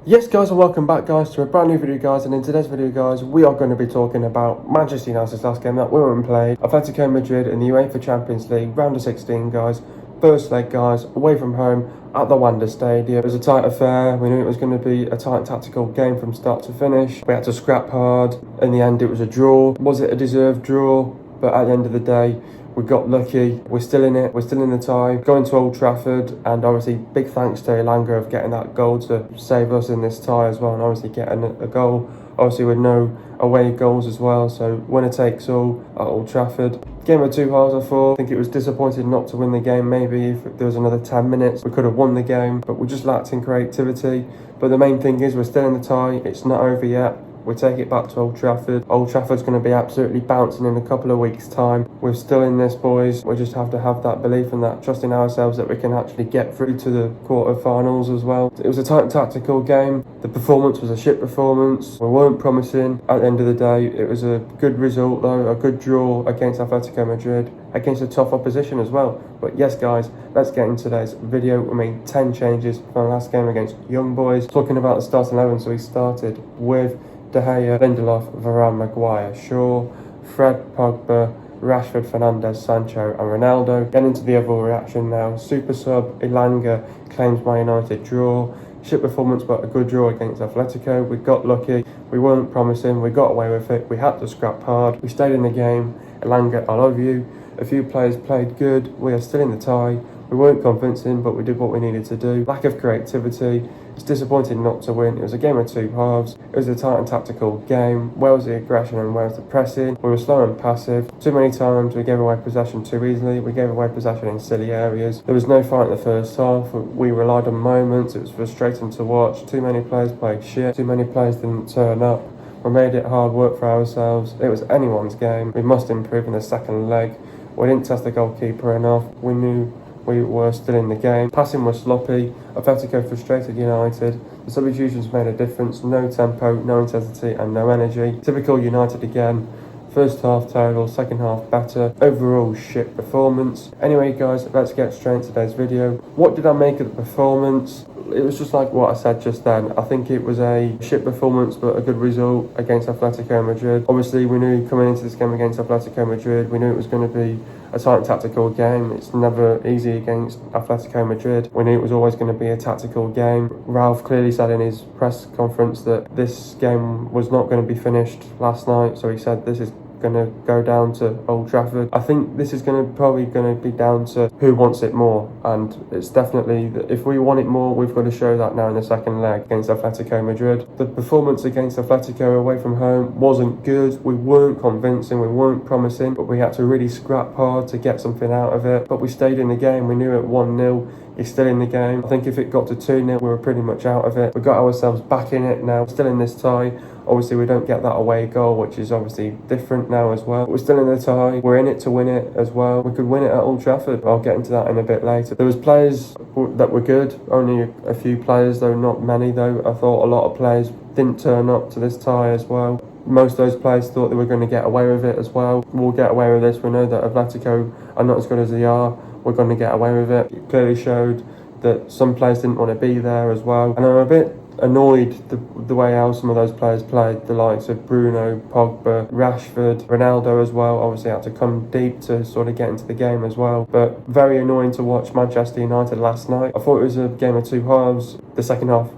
Yes guys, and welcome back guys to a brand new video guys, and in today's video guys we are going to be talking about Manchester United's last game that we went and played, Atletico Madrid in the UEFA Champions League round of 16 guys. First leg guys, away from home at the Wanda Stadium. It was a tight affair. We knew it was going to be a tight tactical game from start to finish. We had to scrap hard. In the end it was a draw. Was it a deserved draw? But at the end of the day we got lucky. We're still in it. We're still in the tie. Going to Old Trafford, and obviously big thanks to Elanga of getting that goal to save us in this tie as well, and obviously getting a goal, obviously with no away goals as well. So winner takes all at Old Trafford. Game of two halves, I thought. I think it was disappointing not to win the game. Maybe if there was another 10 minutes, we could have won the game, but we just lacked in creativity. But the main thing is we're still in the tie. It's not over yet. We take it back to Old Trafford. Old Trafford's going to be absolutely bouncing in a couple of weeks' time. We're still in this, boys. We just have to have that belief and that trust in ourselves that we can actually get through to the quarter-finals as well. It was a tight tactical game. The performance was a shit performance. We weren't promising. At the end of the day, it was a good result though, a good draw against Atletico Madrid, against a tough opposition as well. But yes guys, let's get into today's video. We made 10 changes from the last game against Young Boys. Talking about the starting 11, so we started with De Gea, Lindelof, Varane, Maguire, Shaw, Fred, Pogba, Rashford, Fernandes, Sancho and Ronaldo. Getting into the overall reaction now. Super sub, Elanga claims Man United draw. Shit performance but a good draw against Atletico. We got lucky. We weren't promising. We got away with it. We had to scrap hard. We stayed in the game. Elanga, I love you. A few players played good. We are still in the tie. We weren't convincing, but we did what we needed to do. Lack of creativity. It's disappointing not to win. It was a game of two halves. It was a tight and tactical game. Where was the aggression and where was the pressing? We were slow and passive. Too many times we gave away possession too easily. We gave away possession in silly areas. There was no fight in the first half. We relied on moments. It was frustrating to watch. Too many players played shit. Too many players didn't turn up. We made it hard work for ourselves. It was anyone's game. We must improve in the second leg. We didn't test the goalkeeper enough. We knew we were still in the game. Passing was sloppy. Atletico frustrated United. The substitutions made a difference. No tempo, no intensity and no energy. Typical United again. First half terrible, second half better. Overall shit performance. Anyway guys, let's get straight into today's video. What did I make of the performance? It was just like what I said just then. I think it was a shit performance but a good result against Atletico Madrid. Obviously we knew coming into this game against Atletico Madrid, we knew it was going to be a tight tactical game. It's never easy against Atletico Madrid. We knew it was always going to be a tactical game. Ralph clearly said in his press conference that this game was not going to be finished last night, so he said this is going to go down to Old Trafford. I think this is probably going to be down to who wants it more, and it's definitely that if we want it more, we've got to show that now in the second leg against Atletico Madrid. The performance against Atletico away from home wasn't good. We weren't convincing, we weren't promising, but we had to really scrap hard to get something out of it. But we stayed in the game. We knew at 1-0 you're still in the game. I think if it got to 2-0 we were pretty much out of it. We got ourselves back in it now, still in this tie. Obviously we don't get that away goal, which is obviously different now as well. We're still in the tie. We're in it to win it as well. We could win it at Old Trafford. I'll get into that in a bit later. There was players that were good. Only a few players though, not many though. I thought a lot of players didn't turn up to this tie as well. Most of those players thought they were going to get away with it as well. We'll get away with this. We know that Atletico are not as good as they are. We're going to get away with it. It clearly showed that some players didn't want to be there as well. And I'm a bit annoyed the way how some of those players played. The likes of Bruno, Pogba, Rashford, Ronaldo as well. Obviously had to come deep to sort of get into the game as well. But very annoying to watch Manchester United last night. I thought it was a game of two halves. The second half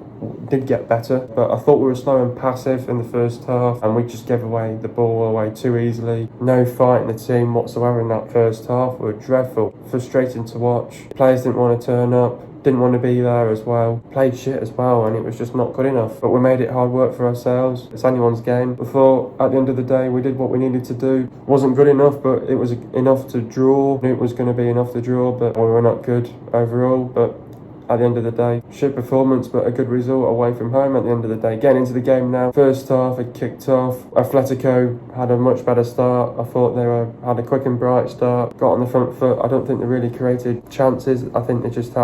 did get better, but I thought we were slow and passive in the first half, and we just gave away the ball away too easily. No fight in the team whatsoever in that first half. We were dreadful, frustrating to watch. Players didn't want to turn up, didn't want to be there as well, played shit as well, and it was just not good enough. But we made it hard work for ourselves. It's anyone's game. I thought at the end of the day we did what we needed to do. Wasn't good enough, but it was enough to draw. It was going to be enough to draw, but we were not good overall. But at the end of the day, shit performance but a good result away from home at the end of the day. Getting into the game now. First half it kicked off. Atletico had a much better start. I thought they had a quick and bright start. Got on the front foot. I don't think they really created chances. I think they just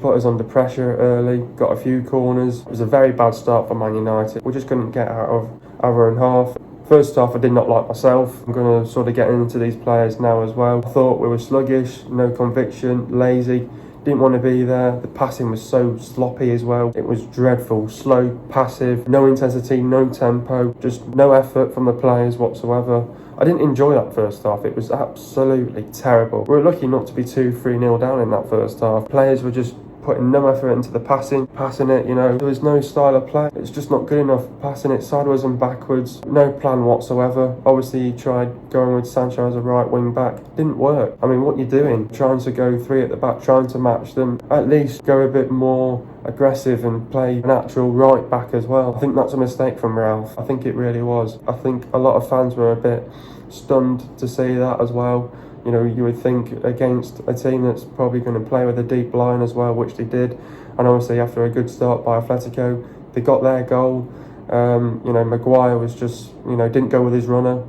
put us under pressure early. Got a few corners. It was a very bad start for Man United. We just couldn't get out of our own half. First off, I did not like myself. I'm going to sort of get into these players now as well. I thought we were sluggish, no conviction, lazy. Didn't want to be there. The passing was so sloppy as well. It was dreadful. Slow, passive, no intensity, no tempo, just no effort from the players whatsoever. I didn't enjoy that first half. It was absolutely terrible. We were lucky not to be 2-3-0 down in that first half. Players were just putting no effort into the passing it, there was no style of play. It's just not good enough. Passing it sideways and backwards, no plan whatsoever. Obviously, he tried going with Sancho as a right wing back. Didn't work. I mean, what you doing? Trying to go 3 at the back, trying to match them. At least go a bit more aggressive and play an actual right back as well. I think that's a mistake from Ralph. I think it really was. I think a lot of fans were a bit stunned to see that as well. You would think against a team that's probably going to play with a deep line as well, which they did. And obviously after a good start by Atletico, they got their goal. Maguire was just, didn't go with his runner.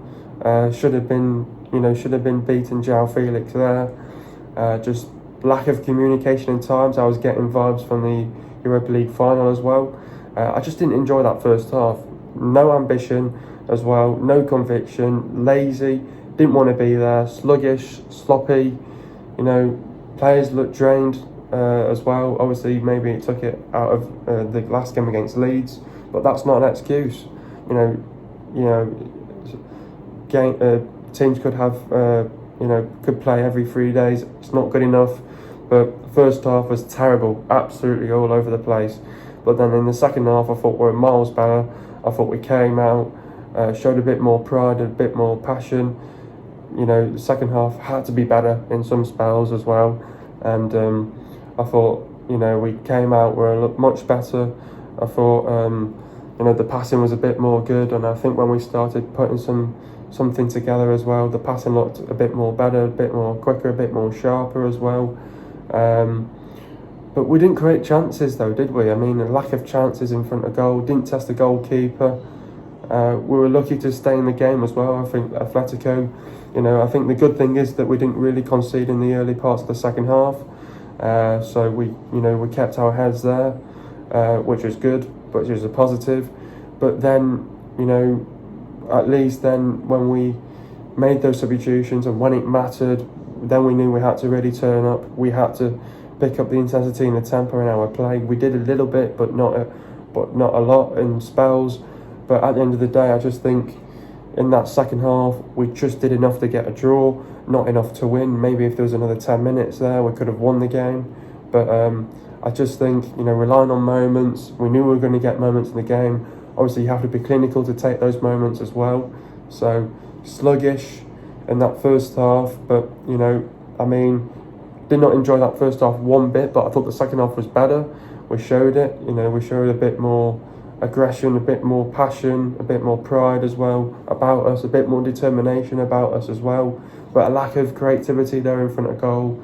Should have been beating João Felix there. Just lack of communication in times. I was getting vibes from the Europa League final as well. I just didn't enjoy that first half. No ambition as well, no conviction, lazy. Didn't want to be there, sluggish, sloppy, players looked drained as well. Obviously, maybe it took it out of the last game against Leeds, but that's not an excuse. Teams could have, could play every 3 days. It's not good enough, but the first half was terrible, absolutely all over the place. But then in the second half, I thought we were miles better. I thought we came out, showed a bit more pride, a bit more passion. The second half had to be better in some spells as well, and I thought we came out, we were much better. I thought the passing was a bit more good, and I think when we started putting something together as well, the passing looked a bit more better, a bit more quicker, a bit more sharper as well. But we didn't create chances though, did we? I mean, a lack of chances in front of goal. Didn't test the goalkeeper. We were lucky to stay in the game as well. I think Atletico, I think the good thing is that we didn't really concede in the early parts of the second half. So we kept our heads there, which was good, which was a positive. But then, at least then when we made those substitutions and when it mattered, then we knew we had to really turn up. We had to pick up the intensity and the tempo in our play. We did a little bit, but not a lot in spells. But at the end of the day, I just think in that second half, we just did enough to get a draw, not enough to win. Maybe if there was another 10 minutes there, we could have won the game. But I just think, relying on moments, we knew we were going to get moments in the game. Obviously, you have to be clinical to take those moments as well. So, sluggish in that first half. But, did not enjoy that first half one bit, but I thought the second half was better. We showed it, we showed a bit more aggression, a bit more passion, a bit more pride as well about us, a bit more determination about us as well, but a lack of creativity there in front of goal.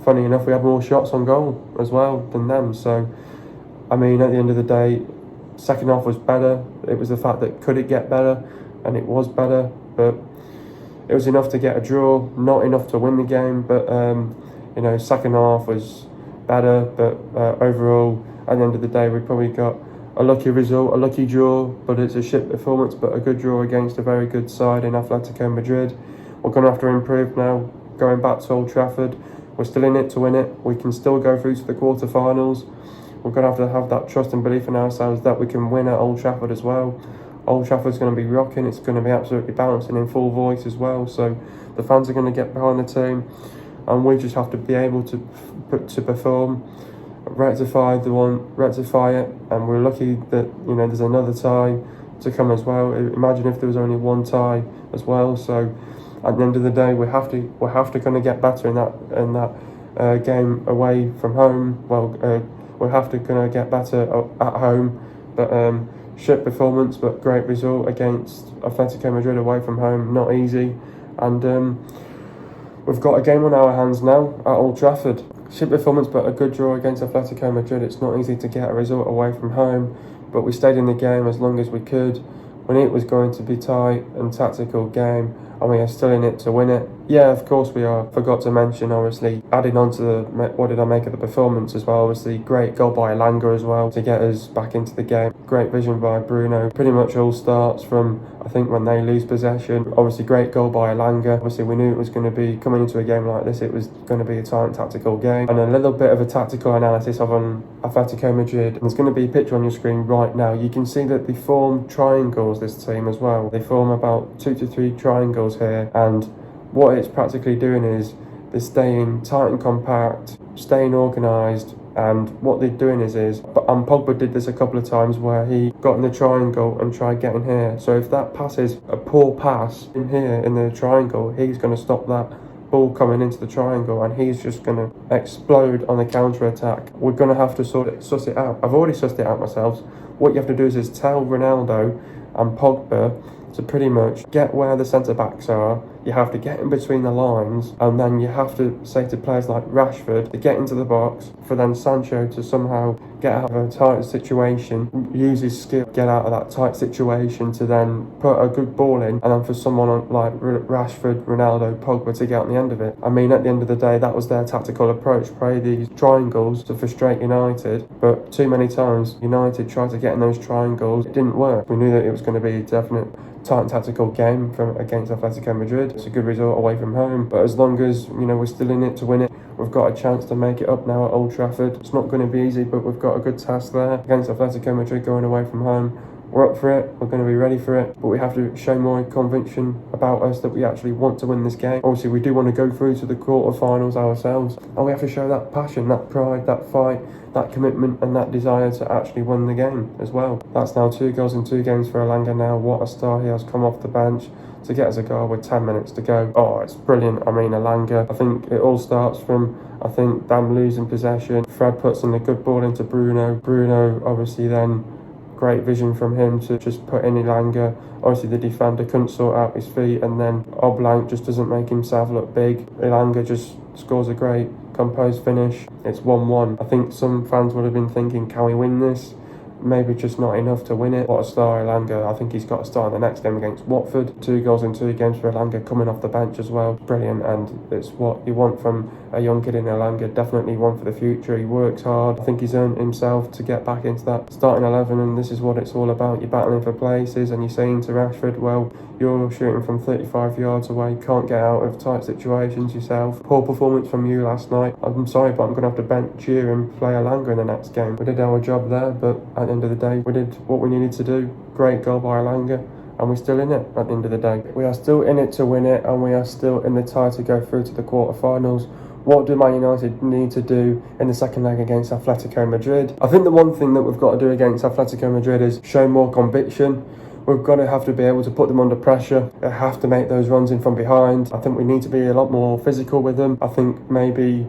Funny enough, we had more shots on goal as well than them. So, at the end of the day, second half was better. It was the fact that could it get better, and it was better, but it was enough to get a draw, not enough to win the game. But second half was better, but overall, at the end of the day, we probably got a lucky result, a lucky draw, but it's a shit performance, but a good draw against a very good side in Atletico Madrid. We're going to have to improve now, going back to Old Trafford. We're still in it to win it. We can still go through to the quarterfinals. We're going to have that trust and belief in ourselves that we can win at Old Trafford as well. Old Trafford's going to be rocking. It's going to be absolutely bouncing in full voice as well. So the fans are going to get behind the team, and we just have to be able to perform, rectify it. And we're lucky that there's another tie to come as well. Imagine if there was only one tie as well. So at the end of the day, we have to kind of get better in that game away from home. We'll have to kind of get better at home. But shit performance, but great result against Atletico Madrid away from home. Not easy, and we've got a game on our hands now at Old Trafford. Shit performance, but a good draw against Atletico Madrid. It's not easy to get a result away from home, but we stayed in the game as long as we could. When it was going to be tight and tactical game, and we are still in it to win it. Yeah, of course we are. Forgot to mention, obviously, adding on to what did I make of the performance as well. Obviously, great goal by Elanga as well to get us back into the game. Great vision by Bruno. Pretty much all starts from, I think, when they lose possession. Obviously, great goal by Elanga. Obviously, we knew it was going to be, coming into a game like this, it was going to be a tight tactical game. And a little bit of a tactical analysis of Atletico Madrid. And there's going to be a picture on your screen right now. You can see that they form triangles, this team as well. They form about 2 to 3 triangles here, and what it's practically doing is they're staying tight and compact, staying organised, and what they're doing is Pogba did this a couple of times where he got in the triangle and tried getting here. So if that pass is a poor pass in here in the triangle, he's going to stop that ball coming into the triangle, and he's just going to explode on the counter-attack. We're going to have to suss it out. I've already sussed it out myself. What you have to do is tell Ronaldo and Pogba to pretty much get where the centre-backs are. You have to get in between the lines, and then you have to say to players like Rashford to get into the box, for then Sancho to somehow get out of a tight situation, use his skill, get out of that tight situation to then put a good ball in, and then for someone like Rashford, Ronaldo, Pogba to get on the end of it. I mean, at the end of the day, that was their tactical approach, play these triangles to frustrate United, but too many times United tried to get in those triangles, it didn't work. We knew that it was going to be a definite tight and tactical game against Atletico Madrid. It's a good result away from home, but as long as we're still in it to win it, we've got a chance to make it up now at Old Trafford. It's not going to be easy, but we've got a good task there against Atletico Madrid going away from home. We're up for it, we're going to be ready for it, but we have to show more conviction about us that we actually want to win this game. Obviously, we do want to go through to the quarterfinals ourselves, and we have to show that passion, that pride, that fight, that commitment, and that desire to actually win the game as well. That's now 2 goals in 2 games for Elanga now. What a star he has come off the bench to get us a goal with 10 minutes to go. Oh, it's brilliant. I mean, Elanga, I think it all starts from, them losing possession. Fred puts in a good ball into Bruno. Bruno, obviously then, great vision from him to just put in Elanga. Obviously the defender couldn't sort out his feet, and then Oblak just doesn't make himself look big. Elanga just scores a great composed finish. It's 1-1. I think some fans would have been thinking, can we win this? Maybe just not enough to win it. What a star, Elanga. I think he's got to start in the next game against Watford. 2 goals in 2 games for Elanga, coming off the bench as well. Brilliant, and it's what you want from a young kid in Elanga. Definitely one for the future. He works hard. I think he's earned himself to get back into that starting 11, and this is what it's all about. You're battling for places, and you're saying to Rashford, well, you're shooting from 35 yards away, can't get out of tight situations yourself. Poor performance from you last night. I'm sorry, but I'm going to have to bench you and play Elanga in the next game. We did our job there, but at the end of the day, we did what we needed to do. Great goal by Elanga, and we're still in it at the end of the day. We are still in it to win it, and we are still in the tie to go through to the quarterfinals. What do Man United need to do in the second leg against Atletico Madrid? I think the one thing that we've got to do against Atletico Madrid is show more conviction. We've got to have to be able to put them under pressure. They have to make those runs in from behind. I think we need to be a lot more physical with them. I think maybe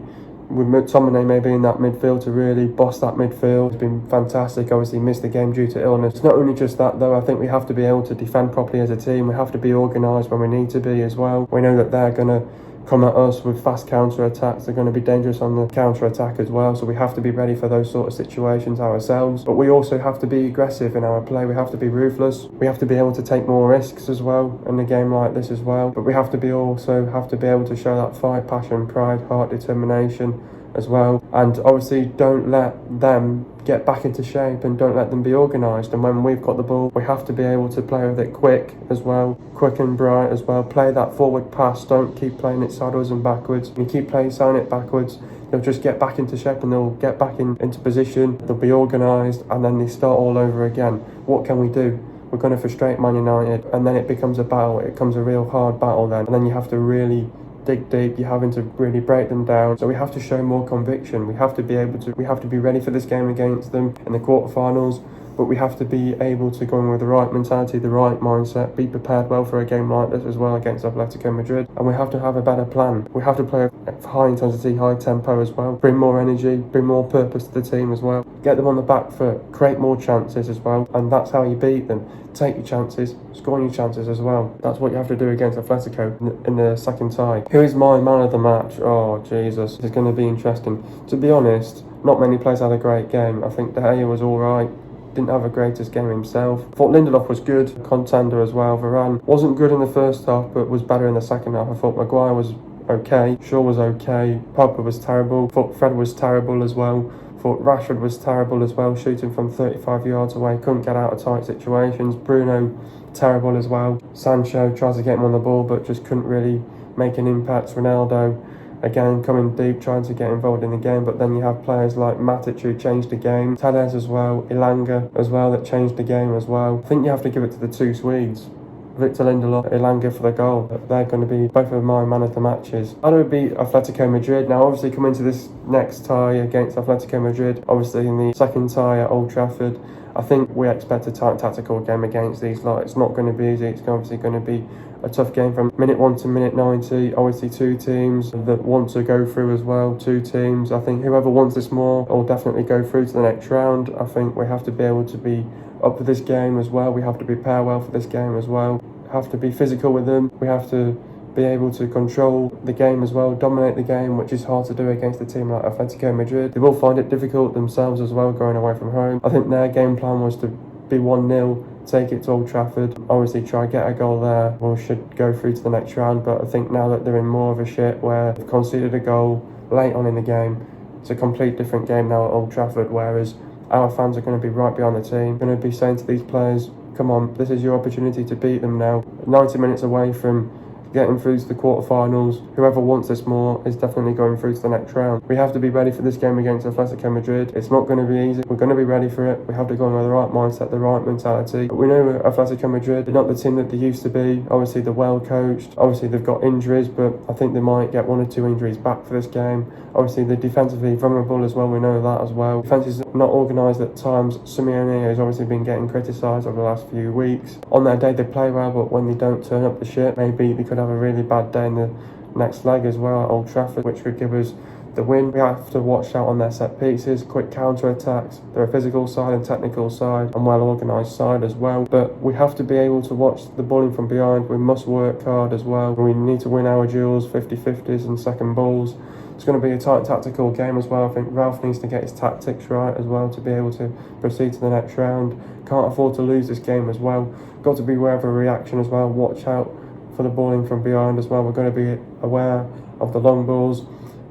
with McTominay maybe in that midfield to really boss that midfield. It's been fantastic. Obviously missed the game due to illness. It's not only just that though. I think we have to be able to defend properly as a team. We have to be organised when we need to be as well. We know that they're going to come at us with fast counter-attacks. They're going to be dangerous on the counter-attack as well, so we have to be ready for those sort of situations ourselves. But we also have to be aggressive in our play. We have to be ruthless. We have to be able to take more risks as well in a game like this as well. But we have to be able to show that fight, passion, pride, heart, determination as well. And obviously don't let them get back into shape and don't let them be organised. And when we've got the ball, we have to be able to play with it quick as well, quick and bright as well. Play that forward pass, don't keep playing it sideways and backwards. When you keep playing it backwards, they'll just get back into shape and they'll get back into position, they'll be organised, and then they start all over again. What can we do? We're going to frustrate Man United, and then it becomes a battle. It becomes a real hard battle then, and then you have to really dig deep. You're having to really break them down. So we have to show more conviction. We have to be ready for this game against them in the quarterfinals. But we have to be able to go in with the right mentality, the right mindset, be prepared well for a game like this as well against Atletico Madrid. And we have to have a better plan. We have to play a high intensity, high tempo as well. Bring more energy, bring more purpose to the team as well. Get them on the back foot, create more chances as well. And that's how you beat them. Take your chances, score your chances as well. That's what you have to do against Atletico in the second tie. Who is my man of the match? Oh, Jesus. It's going to be interesting. To be honest, not many players had a great game. I think De Gea was all right. didn't have a greatest game himself. Thought Lindelof was good, contender as well. Varane wasn't good in the first half, but was better in the second half. I thought Maguire was okay, Shaw was okay, Pogba was terrible, thought Fred was terrible as well. Thought Rashford was terrible as well, shooting from 35 yards away, couldn't get out of tight situations. Bruno, terrible as well. Sancho tries to get him on the ball, but just couldn't really make an impact. Ronaldo, again, coming deep, trying to get involved in the game, but then you have players like Matic who changed the game, Telles as well, Elanga as well, that changed the game as well. I think you have to give it to the two Swedes. Victor Lindelof, Elanga for the goal. They're going to be both of my man of the matches. I would beat Atletico Madrid. Now, obviously, coming into this next tie against Atletico Madrid, obviously in the second tie at Old Trafford, I think we expect a tight tactical game against these lot. It's not going to be easy. It's obviously going to be a tough game from minute 1 to minute 90. Obviously, two teams that want to go through as well. Two teams. I think whoever wants this more will definitely go through to the next round. I think we have to be able to be up for this game as well. We have to prepare well for this game as well. Have to be physical with them. We have to be able to control the game as well, dominate the game, which is hard to do against a team like Atletico Madrid. They will find it difficult themselves as well, going away from home. I think their game plan was to be 1-0, take it to Old Trafford, obviously try get a goal there, or should go through to the next round. But I think now that they're in more of a shit where they've conceded a goal late on in the game, it's a complete different game now at Old Trafford, whereas our fans are going to be right behind the team, going to be saying to these players, come on, this is your opportunity to beat them now. 90 minutes away from getting through to the quarterfinals. Whoever wants this more is definitely going through to the next round. We have to be ready for this game against Atletico Madrid. It's not going to be easy. We're going to be ready for it. We have to go in with the right mindset, the right mentality. But we know Atletico Madrid, they're not the team that they used to be. Obviously, they're well coached. Obviously, they've got injuries, but I think they might get 1 or 2 injuries back for this game. Obviously, they're defensively vulnerable as well. We know that as well. Defence is not organised at times. Simeone has obviously been getting criticised over the last few weeks. On their day, they play well, but when they don't turn up the shit, maybe they could have a really bad day in the next leg as well at Old Trafford, which would give us the win. We have to watch out on their set pieces, quick counter attacks. They're a physical side and technical side and well organised side as well, but we have to be able to watch the balling from behind. We must work hard as well. We need to win our duels, 50-50s and second balls. It's going to be a tight tactical game as well. I think Ralph needs to get his tactics right as well to be able to proceed to the next round. Can't afford to lose this game as well. Got to be aware of a reaction as well. Watch out for the balling from behind as well. We're going to be aware of the long balls.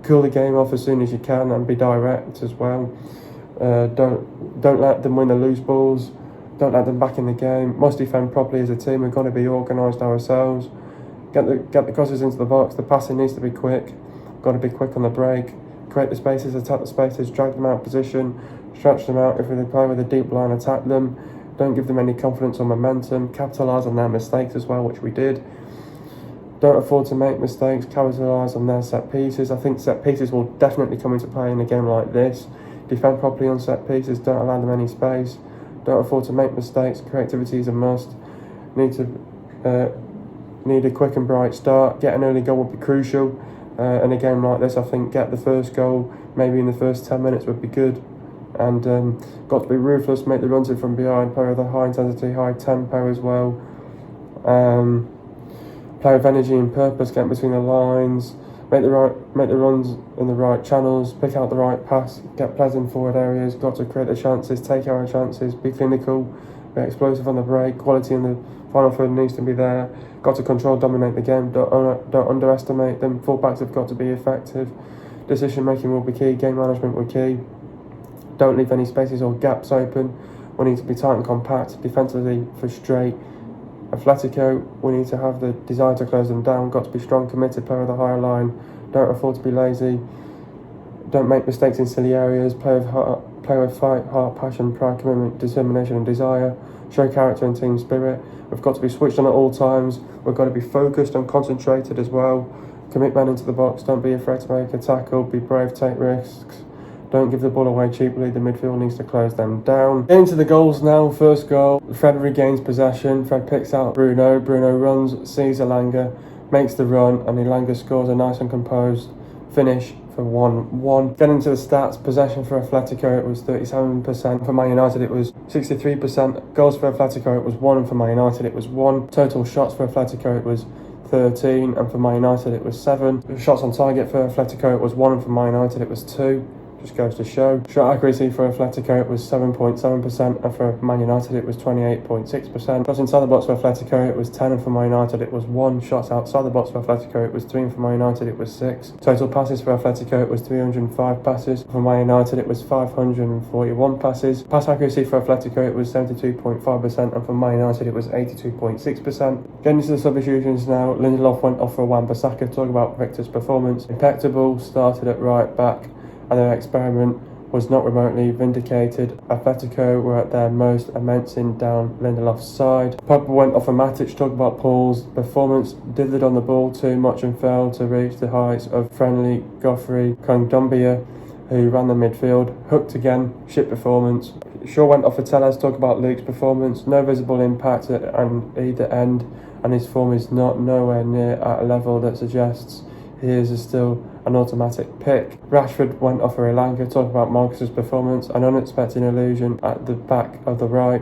Cool the game off as soon as you can and be direct as well. Don't let them win the loose balls. Don't let them back in the game. Must defend properly as a team. We've got to be organised ourselves. Get the crosses into the box. The passing needs to be quick. Got to be quick on the break. Create the spaces, attack the spaces, drag them out of position, stretch them out. If they play with a deep line, attack them. Don't give them any confidence or momentum. Capitalise on their mistakes as well, which we did. Don't afford to make mistakes. Capitalise on their set pieces. I think set pieces will definitely come into play in a game like this. Defend properly on set pieces. Don't allow them any space. Don't afford to make mistakes. Creativity is a must. Need a quick and bright start. Get an early goal would be crucial. In a game like this, I think get the first goal maybe in the first 10 minutes would be good. And got to be ruthless, make the runs in from behind, play with a high intensity, high tempo as well. Play with energy and purpose, get between the lines, make the runs in the right channels, pick out the right pass, get players in forward areas. Got to create the chances, take our chances, be clinical, be explosive on the break. Quality in the final third needs to be there. Got to control, dominate the game. Don't underestimate them. Fullbacks have got to be effective. Decision making will be key. Game management will be key. Don't leave any spaces or gaps open. We need to be tight and compact. Defensively, frustrate. Atletico, we need to have the desire to close them down. Got to be strong, committed, play with a higher line. Don't afford to be lazy. Don't make mistakes in silly areas. Play with fight, heart, passion, pride, commitment, determination and desire. Show character and team spirit. We've got to be switched on at all times. We've got to be focused and concentrated as well. Commit men into the box. Don't be afraid to make a tackle. Be brave, take risks. Don't give the ball away cheaply. The midfield needs to close them down. Getting to the goals now. First goal. Fred regains possession. Fred picks out Bruno. Bruno runs, sees Elanga, makes the run, and Elanga scores a nice and composed finish for 1-1. Getting to the stats, possession for Atletico, it was 37%. For Man United, it was 63%. Goals for Atletico, it was 1, and for Man United, it was 1. Total shots for Atletico, it was 13, and for Man United, it was 7. Shots on target for Atletico, it was 1, and for Man United, it was 2. just goes to show. Shot accuracy for Atletico, it was 7.7%, and for Man United it was 28.6%. Shots inside the box for Atletico, it was 10, and for Man United it was 1. Shots outside the box for Atletico, it was 3, and for Man United it was 6. Total passes for Atletico, it was 305 passes. For Man United it was 541 passes. Pass accuracy for Atletico, it was 72.5%, and for Man United it was 82.6%. Getting into the substitutions now, Lindelof went off for Wan-Bissaka. Talk about Victor's performance. Impeccable, started at right back, and their experiment was not remotely vindicated. Atletico were at their most immense down Lindelof's side. Pogba went off for Matic. Talk about Paul's performance. Dithered on the ball too much and failed to reach the heights of friendly Godfrey Kondogbia, who ran the midfield. Hooked again, shit performance. Shaw went off for Tellez. Talk about Luke's performance. No visible impact on either end, and his form is nowhere near at a level that suggests he is still an automatic pick. Rashford went off for Elanga. Talk about Marcus's performance. An unexpected illusion at the back of the right,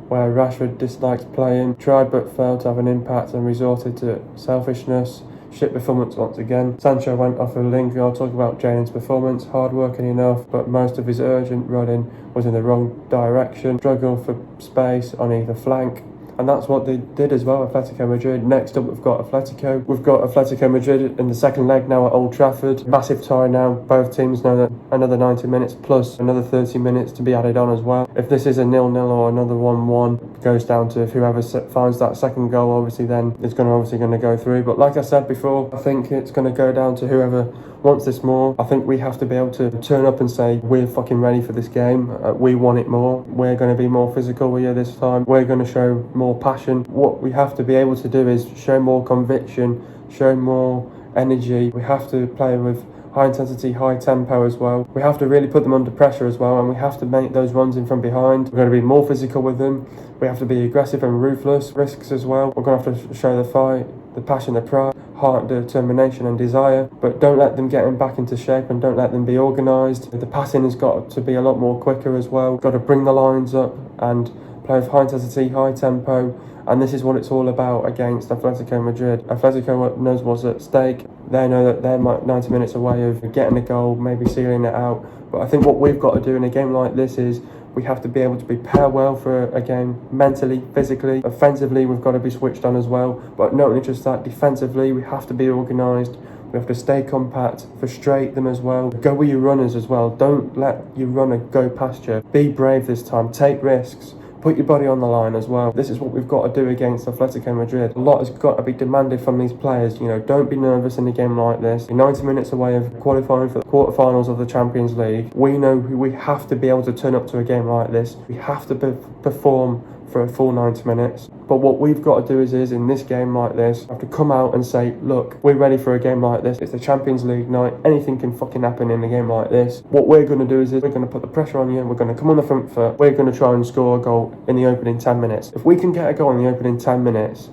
where Rashford dislikes playing, tried but failed to have an impact and resorted to selfishness. Shit performance once again. Sancho went off for Lingard. Talk about Jaden's performance. Hard working enough, but most of his urgent running was in the wrong direction. Struggled for space on either flank. And that's what they did as well, Atletico Madrid. Next up, we've got Atletico Madrid in the second leg now at Old Trafford. Massive tie now. Both teams know that another 90 minutes plus another 30 minutes to be added on as well. If this is a 0-0 or another 1-1, goes down to whoever finds that second goal, obviously then it's going to go through. But like I said before, I think it's going to go down to whoever wants this more. I think we have to be able to turn up and say, we're fucking ready for this game. We want it more. We're going to be more physical here this time. We're going to show more passion. What we have to be able to do is show more conviction, show more energy. We have to play with high intensity, high tempo as well. We have to really put them under pressure as well, and we have to make those runs in from behind. We're going to be more physical with them. We have to be aggressive and ruthless. Risks as well. We're going to have to show the fight, the passion, the pride, heart, determination and desire, but don't let them get back into shape and don't let them be organised. The passing has got to be a lot more quicker as well. Got to bring the lines up and play with high intensity, high tempo, and this is what it's all about against Atletico Madrid. Atletico knows what's at stake. They know that they're 90 minutes away of getting a goal, maybe sealing it out. But I think what we've got to do in a game like this is we have to be able to prepare well for a game, mentally, physically. Offensively, we've got to be switched on as well. But not only just that, defensively, we have to be organised. We have to stay compact, frustrate them as well. Go with your runners as well. Don't let your runner go past you. Be brave this time. Take risks. Put your body on the line as well. This is what we've got to do against Atletico Madrid. A lot has got to be demanded from these players. You know, don't be nervous in a game like this. You're 90 minutes away of qualifying for the quarterfinals of the Champions League. We know we have to be able to turn up to a game like this. We have to perform for a full 90 minutes. But what we've got to do is in this game like this, we have to come out and say, look, we're ready for a game like this. It's the Champions League night. Anything can fucking happen in a game like this. What we're going to do is we're going to put the pressure on you. We're going to come on the front foot. We're going to try and score a goal in the opening 10 minutes. If we can get a goal in the opening 10 minutes,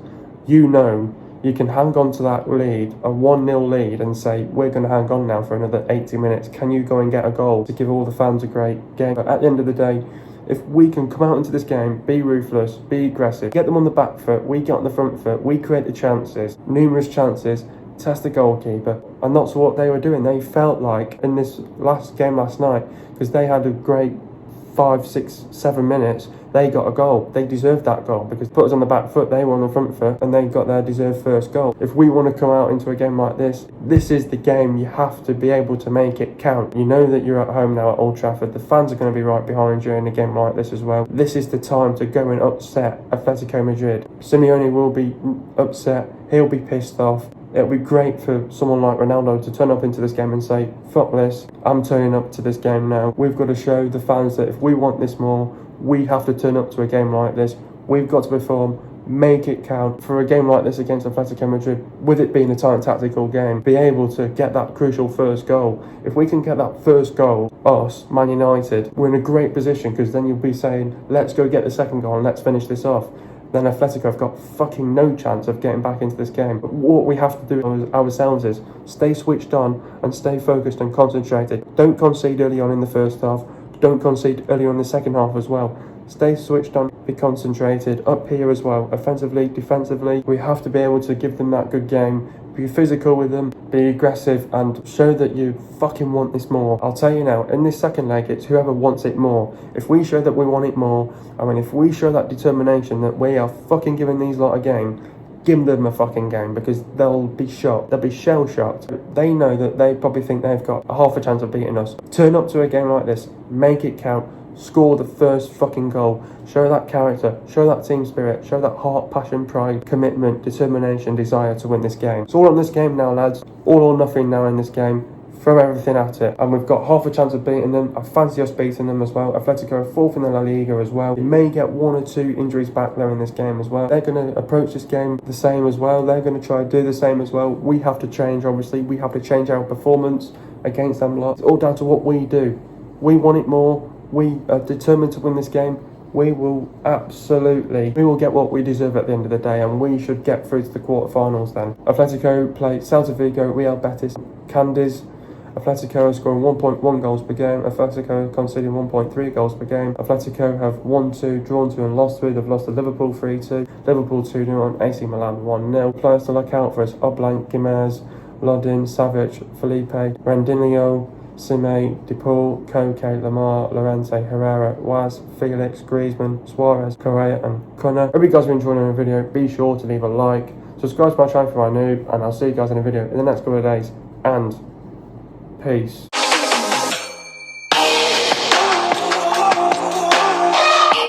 you know you can hang on to that lead, a 1-0 lead, and say, we're going to hang on now for another 80 minutes. Can you go and get a goal to give all the fans a great game? But at the end of the day, if we can come out into this game, be ruthless, be aggressive, get them on the back foot, we get on the front foot, we create the chances, numerous chances, test the goalkeeper. And that's what they were doing. They felt like in this last game last night, because they had a great 5, 6, 7 minutes, they got a goal. They deserved that goal because put us on the back foot, they were on the front foot, and they got their deserved first goal. If we want to come out into a game like this, this is the game. You have to be able to make it count. You know that you're at home now at Old Trafford. The fans are going to be right behind you in a game like this as well. This is the time to go and upset Atletico Madrid. Simeone will be upset. He'll be pissed off. It'll be great for someone like Ronaldo to turn up into this game and say, fuck this, I'm turning up to this game now. We've got to show the fans that if we want this more, we have to turn up to a game like this. We've got to perform, make it count. For a game like this against Atletico Madrid, with it being a tight tactical game, be able to get that crucial first goal. If we can get that first goal, us, Man United, we're in a great position because then you'll be saying, let's go get the second goal and let's finish this off. Then Atletico have got fucking no chance of getting back into this game. But what we have to do ourselves is stay switched on and stay focused and concentrated. Don't concede early on in the first half. Don't concede early on in the second half as well. Stay switched on, be concentrated up here as well. Offensively, defensively, we have to be able to give them that good game, be physical with them, be aggressive, and show that you fucking want this more. I'll tell you now, in this second leg, it's whoever wants it more. If we show that we want it more, I mean, if we show that determination that we are fucking giving these lot a game, give them a fucking game, because they'll be shocked. They'll be shell-shocked. They know that they probably think they've got a half a chance of beating us. Turn up to a game like this, make it count, score the first fucking goal, show that character, show that team spirit, show that heart, passion, pride, commitment, determination, desire to win this game. It's all on this game now, lads. All or nothing now in this game. Throw everything at it, and we've got half a chance of beating them. I fancy us beating them as well. Atletico are 4th in the La Liga as well. We may get 1 or 2 injuries back there in this game as well. They're going to approach this game the same as well. They're going to try to do the same as well. We have to change, obviously. We have to change our performance against them lot. It's all down to what we do. We want it more. We are determined to win this game. We will get what we deserve at the end of the day, and we should get through to the quarterfinals then. Atletico play Celta Vigo, Real Betis, Cadiz. Atletico are scoring 1.1 goals per game. Atletico are conceding 1.3 goals per game. Atletico have won 2, drawn 2 and lost 3. They've lost to Liverpool 3-2. Liverpool 2-0 on AC Milan 1-0. Players to look out for us: Oblak, Gimenez, Lodin, Savic, Felipe, Rendinho, Sime, DePaul, Koke, Lamar, Llorente, Herrera, Waz, Felix, Griezmann, Suarez, Correa and Cunha. Hope you guys are enjoying the video. Be sure to leave a like, subscribe to my channel for my noob, and I'll see you guys in a video in the next couple of days, and peace.